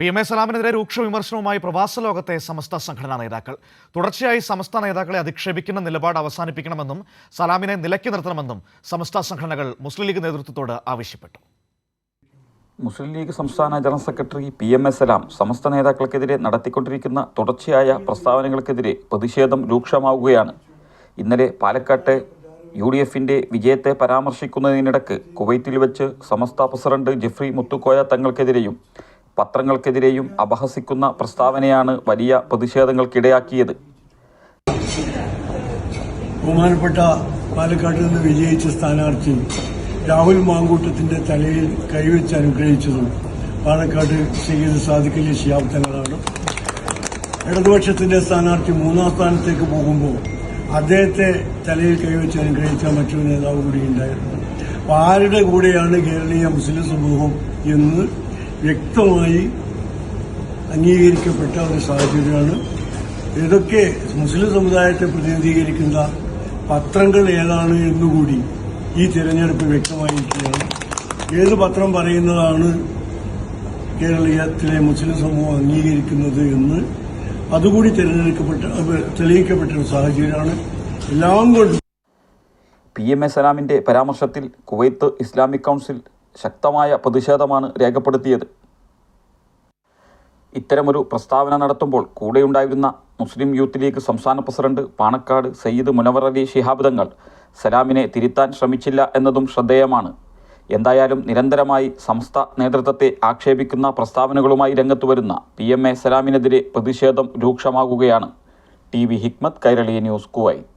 PMA സലാമിനെതിരെ രൂക്ഷ വിമർശനവുമായി പ്രവാസ ലോകത്തെ സമസ്ത സംഘടനാ നേതാക്കൾ. തുടർച്ചയായി സമസ്ത നേതാക്കളെ അധിക്ഷേപിക്കുന്ന നിലപാട് അവസാനിപ്പിക്കണമെന്നും സലാമിനെ നിലയ്ക്ക് നിർത്തണമെന്നും സമസ്ത സംഘടനകൾ മുസ്ലിം ലീഗ് നേതൃത്വത്തോട് ആവശ്യപ്പെട്ടു. മുസ്ലിം ലീഗ് സംസ്ഥാന ജനറൽ സെക്രട്ടറി PMA സലാം സമസ്ത നേതാക്കൾക്കെതിരെ നടത്തിക്കൊണ്ടിരിക്കുന്ന തുടർച്ചയായ പ്രസ്താവനകൾക്കെതിരെ പ്രതിഷേധം രൂക്ഷമാവുകയാണ്. ഇന്നലെ പാലക്കാട്ടെ UDFന്റെ വിജയത്തെ പരാമർശിക്കുന്നതിനിടക്ക് കുവൈറ്റിൽ വെച്ച് സമസ്ത പ്രസിഡന്റ് ജെഫ്രി മുത്തുക്കോയ തങ്ങൾക്കെതിരെയും പത്രങ്ങൾക്കെതിരെയും അപഹസിക്കുന്ന പ്രസ്താവനയാണ് വലിയ പ്രതിഷേധങ്ങൾക്കിടയാക്കിയത്. ബഹുമാനപ്പെട്ട പാലക്കാട് നിന്ന് വിജയിച്ച സ്ഥാനാർത്ഥി രാഹുൽ മാങ്കൂട്ടത്തിന്റെ തലയിൽ കൈവച്ച് അനുഗ്രഹിച്ചതും പാലക്കാട് സയ്യിദ് സാദിഖ് അലി ശിഹാബ് തങ്ങളാണ്. ഇടതുപക്ഷത്തിന്റെ സ്ഥാനാർത്ഥി മൂന്നാം സ്ഥാനത്തേക്ക് പോകുമ്പോൾ അദ്ദേഹത്തെ തലയിൽ കൈവച്ച് അനുഗ്രഹിച്ച മറ്റൊരു നേതാവ് കൂടി ഉണ്ടായിരുന്നു. അപ്പോൾ ആരുടെ കൂടെയാണ് കേരളീയ മുസ്ലിം സമൂഹം എന്ന് വ്യക്തമായി അംഗീകരിക്കപ്പെട്ട ഒരു സാഹചര്യമാണ്. ഇതൊക്കെ മുസ്ലിം സമുദായത്തെ പ്രതിനിധീകരിക്കുന്ന പത്രങ്ങൾ ഏതാണ് എന്നുകൂടി ഈ തിരഞ്ഞെടുപ്പ് വ്യക്തമായിരിക്കുകയാണ്. ഏത് പത്രം പറയുന്നതാണ് കേരളീയത്തിലെ മുസ്ലിം സമൂഹം അംഗീകരിക്കുന്നത് എന്ന് അതുകൂടി തെളിയിക്കപ്പെട്ട ഒരു സാഹചര്യമാണ്. എല്ലാം കൊണ്ടും PMA സലാമിന്റെ പരാമർശത്തിൽ കുവൈത്ത് ഇസ്ലാമിക് കൗൺസിൽ ശക്തമായ പ്രതിഷേധമാണ് രേഖപ്പെടുത്തിയത്. ഇത്തരമൊരു പ്രസ്താവന നടത്തുമ്പോൾ കൂടെയുണ്ടായിരുന്ന മുസ്ലിം യൂത്ത് ലീഗ് സംസ്ഥാന പ്രസിഡന്റ് പാണക്കാട് സയ്യിദ് മുനവർ അലി ശിഹാബ് തങ്ങൾ സലാമിനെ തിരുത്താൻ ശ്രമിച്ചില്ല എന്നതും ശ്രദ്ധേയമാണ്. എന്തായാലും നിരന്തരമായി സമസ്ത നേതൃത്വത്തെ ആക്ഷേപിക്കുന്ന പ്രസ്താവനകളുമായി രംഗത്തു വരുന്ന PMA സലാമിനെതിരെ പ്രതിഷേധം രൂക്ഷമാകുകയാണ്. TV Hikmath, Kairali news, Kuwait.